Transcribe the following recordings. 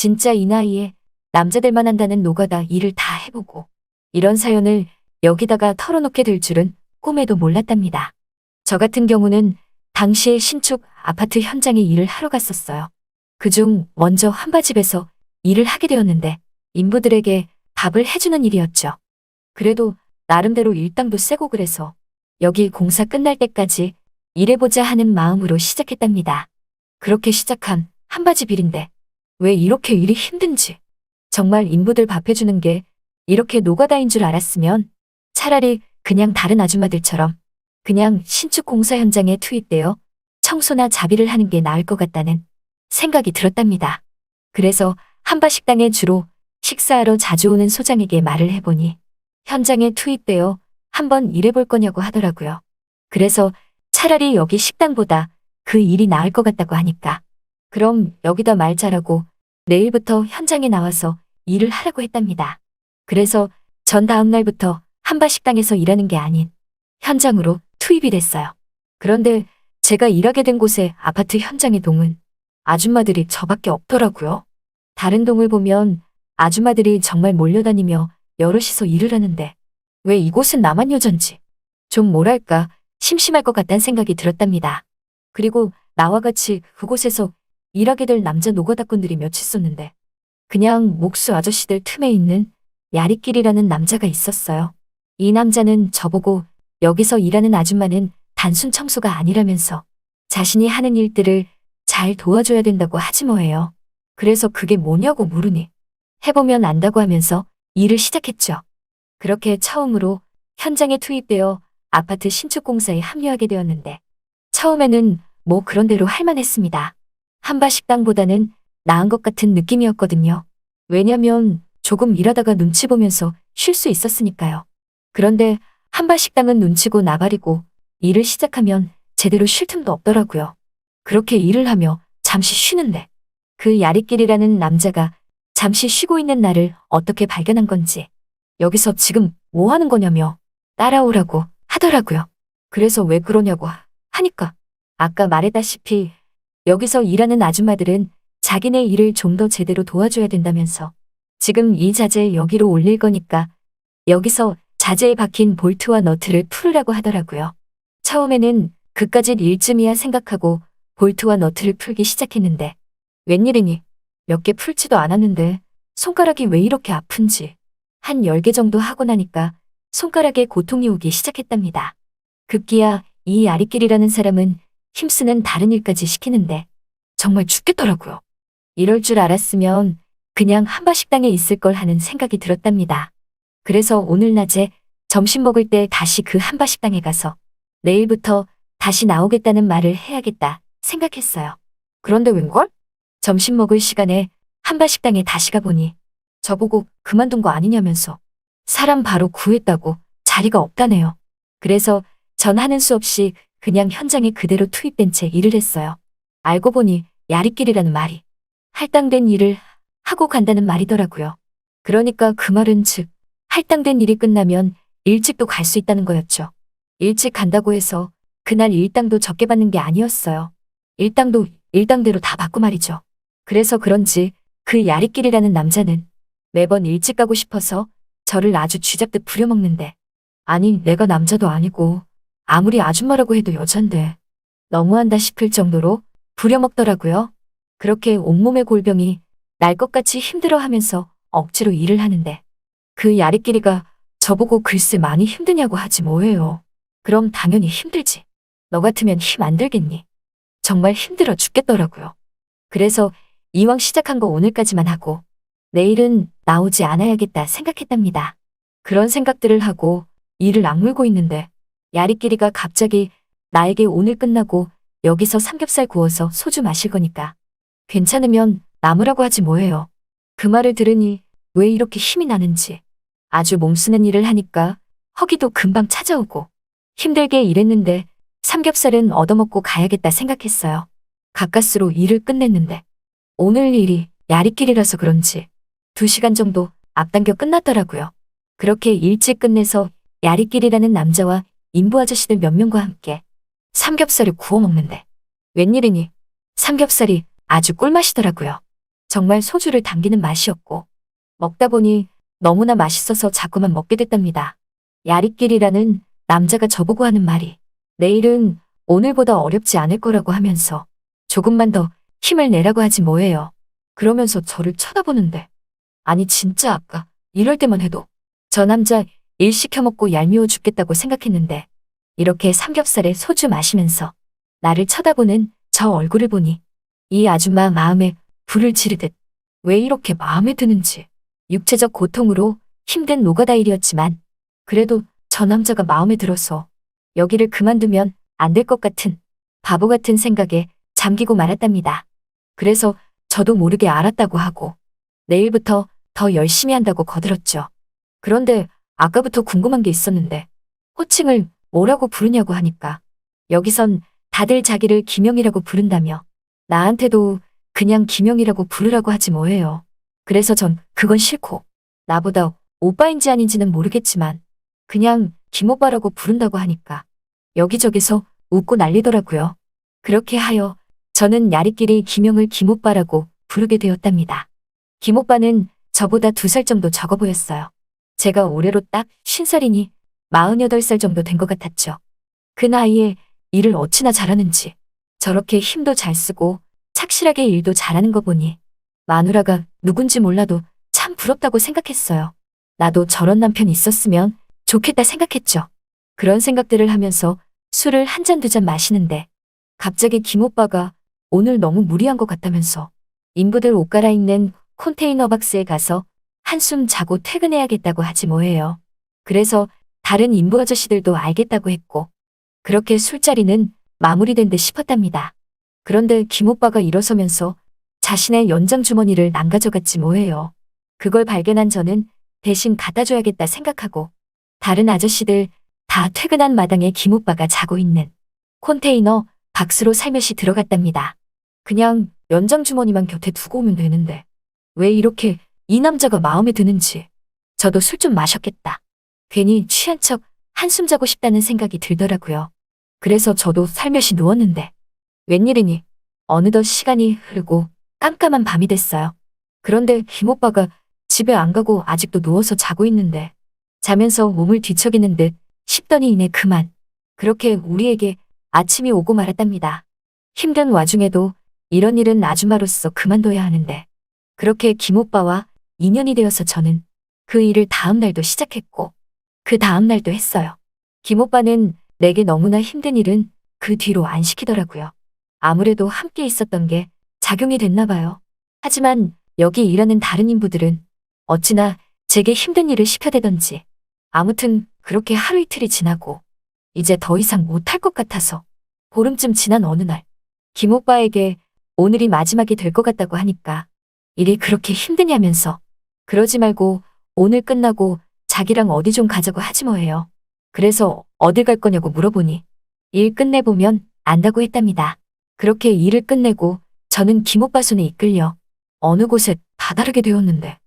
진짜 이 나이에 남자들만 한다는 노가다 일을 다 해보고 이런 사연을 여기다가 털어놓게 될 줄은 꿈에도 몰랐답니다. 저 같은 경우는 당시에 신축 아파트 현장에 일을 하러 갔었어요. 그중 먼저 한바집에서 일을 하게 되었는데 인부들에게 밥을 해주는 일이었죠. 그래도 나름대로 일당도 세고 그래서 여기 공사 끝날 때까지 일해보자 하는 마음으로 시작했답니다. 그렇게 시작한 한바집 일인데 왜 이렇게 일이 힘든지, 정말 인부들 밥 해주는 게 이렇게 노가다인 줄 알았으면 차라리 그냥 다른 아줌마들처럼 그냥 신축 공사 현장에 투입되어 청소나 자비를 하는 게 나을 것 같다는 생각이 들었답니다. 그래서 한바식당에 주로 식사하러 자주 오는 소장에게 말을 해보니 현장에 투입되어 한번 일해볼 거냐고 하더라고요. 그래서 차라리 여기 식당보다 그 일이 나을 것 같다고 하니까 그럼 여기다 말 잘하고 내일부터 현장에 나와서 일을 하라고 했답니다. 그래서 전 다음 날부터 한바식당에서 일하는 게 아닌 현장으로 투입이 됐어요. 그런데 제가 일하게 된 곳의 아파트 현장의 동은 아줌마들이 저밖에 없더라고요. 다른 동을 보면 아줌마들이 정말 몰려다니며 여럿이서 일을 하는데 왜 이곳은 나만 여잔지 좀 뭐랄까 심심할 것 같다는 생각이 들었답니다. 그리고 나와 같이 그곳에서 일하게 될 남자 노가다꾼들이 몇 있었는데 그냥 목수 아저씨들 틈에 있는 야리끼리라는 남자가 있었어요. 이 남자는 저보고 여기서 일하는 아줌마는 단순 청소가 아니라면서 자신이 하는 일들을 잘 도와줘야 된다고 하지 뭐예요. 그래서 그게 뭐냐고 물으니 해보면 안다고 하면서 일을 시작했죠. 그렇게 처음으로 현장에 투입되어 아파트 신축 공사에 합류하게 되었는데 처음에는 뭐 그런 대로 할만했습니다. 한바식당보다는 나은 것 같은 느낌이었거든요. 왜냐면 조금 일하다가 눈치 보면서 쉴 수 있었으니까요. 그런데 한바식당은 눈치고 나발이고 일을 시작하면 제대로 쉴 틈도 없더라고요. 그렇게 일을 하며 잠시 쉬는데 그 야리끼리라는 남자가 잠시 쉬고 있는 나를 어떻게 발견한 건지 여기서 지금 뭐 하는 거냐며 따라오라고 하더라고요. 그래서 왜 그러냐고 하니까 아까 말했다시피 여기서 일하는 아줌마들은 자기네 일을 좀 더 제대로 도와줘야 된다면서 지금 이 자재 여기로 올릴 거니까 여기서 자재에 박힌 볼트와 너트를 풀으라고 하더라고요. 처음에는 그까짓 일쯤이야 생각하고 볼트와 너트를 풀기 시작했는데 웬일이니 몇 개 풀지도 않았는데 손가락이 왜 이렇게 아픈지 한 10개 정도 하고 나니까 손가락에 고통이 오기 시작했답니다. 급기야 이 아리끼리라는 사람은 힘쓰는 다른 일까지 시키는데 정말 죽겠더라고요. 이럴 줄 알았으면 그냥 한바식당에 있을 걸 하는 생각이 들었답니다. 그래서 오늘 낮에 점심 먹을 때 다시 그 한바식당에 가서 내일부터 다시 나오겠다는 말을 해야겠다 생각했어요. 그런데 웬걸? 점심 먹을 시간에 한바식당에 다시 가보니 저보고 그만둔 거 아니냐면서 사람 바로 구했다고 자리가 없다네요. 그래서 전 하는 수 없이 그냥 현장에 그대로 투입된 채 일을 했어요. 알고 보니 야리끼리라는 말이 할당된 일을 하고 간다는 말이더라고요. 그러니까 그 말은 즉 할당된 일이 끝나면 일찍도 갈 수 있다는 거였죠. 일찍 간다고 해서 그날 일당도 적게 받는 게 아니었어요. 일당도 일당대로 다 받고 말이죠. 그래서 그런지 그 야리끼리라는 남자는 매번 일찍 가고 싶어서 저를 아주 쥐잡듯 부려먹는데 아니 내가 남자도 아니고 아무리 아줌마라고 해도 여잔데 너무한다 싶을 정도로 부려먹더라고요. 그렇게 온몸의 골병이 날 것 같이 힘들어하면서 억지로 일을 하는데 그 야리끼리가 저보고 글쎄 많이 힘드냐고 하지 뭐예요. 그럼 당연히 힘들지. 너 같으면 힘 안 들겠니? 정말 힘들어 죽겠더라고요. 그래서 이왕 시작한 거 오늘까지만 하고 내일은 나오지 않아야겠다 생각했답니다. 그런 생각들을 하고 일을 악물고 있는데 야리끼리가 갑자기 나에게 오늘 끝나고 여기서 삼겹살 구워서 소주 마실 거니까 괜찮으면 남으라고 하지 뭐예요. 그 말을 들으니 왜 이렇게 힘이 나는지 아주 몸쓰는 일을 하니까 허기도 금방 찾아오고 힘들게 일했는데 삼겹살은 얻어먹고 가야겠다 생각했어요. 가까스로 일을 끝냈는데 오늘 일이 야리끼리라서 그런지 2시간 정도 앞당겨 끝났더라고요. 그렇게 일찍 끝내서 야리끼리라는 남자와 인부 아저씨들 몇 명과 함께 삼겹살을 구워 먹는데 웬일이니 삼겹살이 아주 꿀맛이더라고요. 정말 소주를 당기는 맛이었고 먹다 보니 너무나 맛있어서 자꾸만 먹게 됐답니다. 야릿길이라는 남자가 저보고 하는 말이 내일은 오늘보다 어렵지 않을 거라고 하면서 조금만 더 힘을 내라고 하지 뭐예요. 그러면서 저를 쳐다보는데 아니 진짜 아까 이럴 때만 해도 저 남자 일 시켜먹고 얄미워 죽겠다고 생각했는데 이렇게 삼겹살에 소주 마시면서 나를 쳐다보는 저 얼굴을 보니 이 아줌마 마음에 불을 지르듯 왜 이렇게 마음에 드는지 육체적 고통으로 힘든 노가다 일이었지만 그래도 저 남자가 마음에 들어서 여기를 그만두면 안 될 것 같은 바보 같은 생각에 잠기고 말았답니다. 그래서 저도 모르게 알았다고 하고 내일부터 더 열심히 한다고 거들었죠. 그런데 아까부터 궁금한 게 있었는데 호칭을 뭐라고 부르냐고 하니까 여기선 다들 자기를 김영이라고 부른다며 나한테도 그냥 김영이라고 부르라고 하지 뭐예요. 그래서 전 그건 싫고 나보다 오빠인지 아닌지는 모르겠지만 그냥 김오빠라고 부른다고 하니까 여기저기서 웃고 난리더라고요. 그렇게 하여 저는 야리끼리 김영을 김오빠라고 부르게 되었답니다. 김오빠는 저보다 2살 정도 적어 보였어요. 제가 올해로 딱 50살이니 48살 정도 된 것 같았죠. 그 나이에 일을 어찌나 잘하는지 저렇게 힘도 잘 쓰고 착실하게 일도 잘하는 거 보니 마누라가 누군지 몰라도 참 부럽다고 생각했어요. 나도 저런 남편이 있었으면 좋겠다 생각했죠. 그런 생각들을 하면서 술을 한 잔 2잔 마시는데 갑자기 김오빠가 오늘 너무 무리한 것 같다면서 인부들 옷 갈아입는 컨테이너 박스에 가서 한숨 자고 퇴근해야겠다고 하지 뭐예요. 그래서 다른 인부 아저씨들도 알겠다고 했고 그렇게 술자리는 마무리된 듯 싶었답니다. 그런데 김오빠가 일어서면서 자신의 연장 주머니를 남가져갔지 뭐예요. 그걸 발견한 저는 대신 갖다 줘야겠다 생각하고 다른 아저씨들 다 퇴근한 마당에 김오빠가 자고 있는 컨테이너 박스로 살며시 들어갔답니다. 그냥 연장 주머니만 곁에 두고 오면 되는데 왜 이렇게 이 남자가 마음에 드는지 저도 술 좀 마셨겠다. 괜히 취한 척 한숨 자고 싶다는 생각이 들더라고요. 그래서 저도 살며시 누웠는데 웬일이니 어느덧 시간이 흐르고 깜깜한 밤이 됐어요. 그런데 김오빠가 집에 안 가고 아직도 누워서 자고 있는데 자면서 몸을 뒤척이는 듯 싶더니 이내 그만 그렇게 우리에게 아침이 오고 말았답니다. 힘든 와중에도 이런 일은 아줌마로서 그만둬야 하는데 그렇게 김오빠와 인연이 되어서 저는 그 일을 다음 날도 시작했고 그 다음 날도 했어요. 김오빠는 내게 너무나 힘든 일은 그 뒤로 안 시키더라고요. 아무래도 함께 있었던 게 작용이 됐나 봐요. 하지만 여기 일하는 다른 인부들은 어찌나 제게 힘든 일을 시켜대던지 아무튼 그렇게 하루 이틀이 지나고 이제 더 이상 못할 것 같아서 보름쯤 지난 어느 날 김오빠에게 오늘이 마지막이 될 것 같다고 하니까 일이 그렇게 힘드냐면서 그러지 말고 오늘 끝나고 자기랑 어디 좀 가자고 하지 뭐예요. 그래서 어딜 갈 거냐고 물어보니 일 끝내보면 안다고 했답니다. 그렇게 일을 끝내고 저는 김오빠 손에 이끌려 어느 곳에 다다르게 되었는데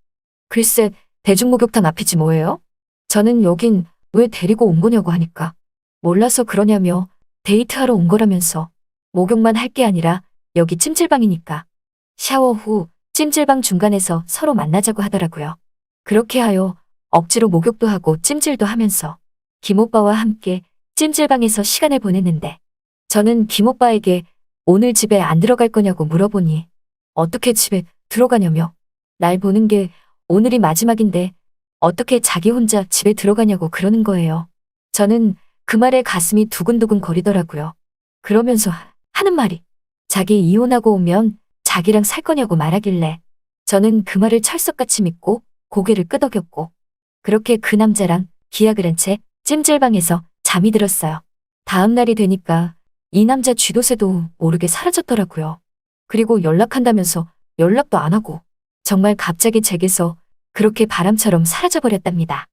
글쎄 대중목욕탕 앞이지 뭐예요? 저는 여긴 왜 데리고 온 거냐고 하니까 몰라서 그러냐며 데이트하러 온 거라면서 목욕만 할 게 아니라 여기 찜질방이니까 샤워 후 찜질방 중간에서 서로 만나자고 하더라고요. 그렇게 하여 억지로 목욕도 하고 찜질도 하면서 김오빠와 함께 찜질방에서 시간을 보냈는데 저는 김오빠에게 오늘 집에 안 들어갈 거냐고 물어보니 어떻게 집에 들어가냐며 날 보는 게 오늘이 마지막인데 어떻게 자기 혼자 집에 들어가냐고 그러는 거예요. 저는 그 말에 가슴이 두근두근 거리더라고요. 그러면서 하는 말이 자기 이혼하고 오면 자기랑 살 거냐고 말하길래 저는 그 말을 철석같이 믿고 고개를 끄덕였고 그렇게 그 남자랑 기약을 한 채 찜질방에서 잠이 들었어요. 다음 날이 되니까 이 남자 쥐도새도 모르게 사라졌더라고요. 그리고 연락한다면서 연락도 안 하고 정말 갑자기 제게서 그렇게 바람처럼 사라져버렸답니다.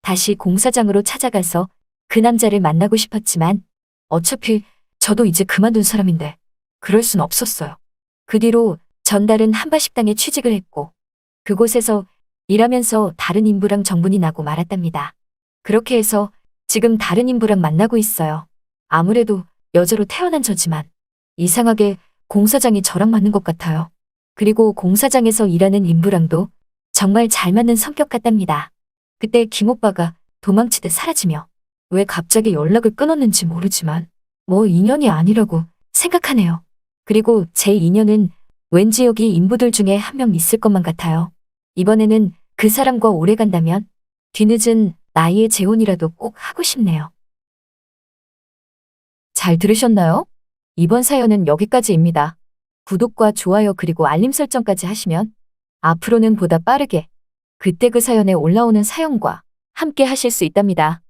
다시 공사장으로 찾아가서 그 남자를 만나고 싶었지만 어차피 저도 이제 그만둔 사람인데 그럴 순 없었어요. 그 뒤로 전달은 한바식당에 취직을 했고 그곳에서 일하면서 다른 인부랑 정분이 나고 말았답니다. 그렇게 해서 지금 다른 인부랑 만나고 있어요. 아무래도 여자로 태어난 저지만 이상하게 공사장이 저랑 맞는 것 같아요. 그리고 공사장에서 일하는 인부랑도 정말 잘 맞는 성격 같답니다. 그때 김 오빠가 도망치듯 사라지며 왜 갑자기 연락을 끊었는지 모르지만 뭐 인연이 아니라고 생각하네요. 그리고 제 인연은 왠지 여기 인부들 중에 한 명 있을 것만 같아요. 이번에는 그 사람과 오래 간다면 뒤늦은 나이의 재혼이라도 꼭 하고 싶네요. 잘 들으셨나요? 이번 사연은 여기까지입니다. 구독과 좋아요 그리고 알림 설정까지 하시면 앞으로는 보다 빠르게 그때 그 사연에 올라오는 사연과 함께 하실 수 있답니다.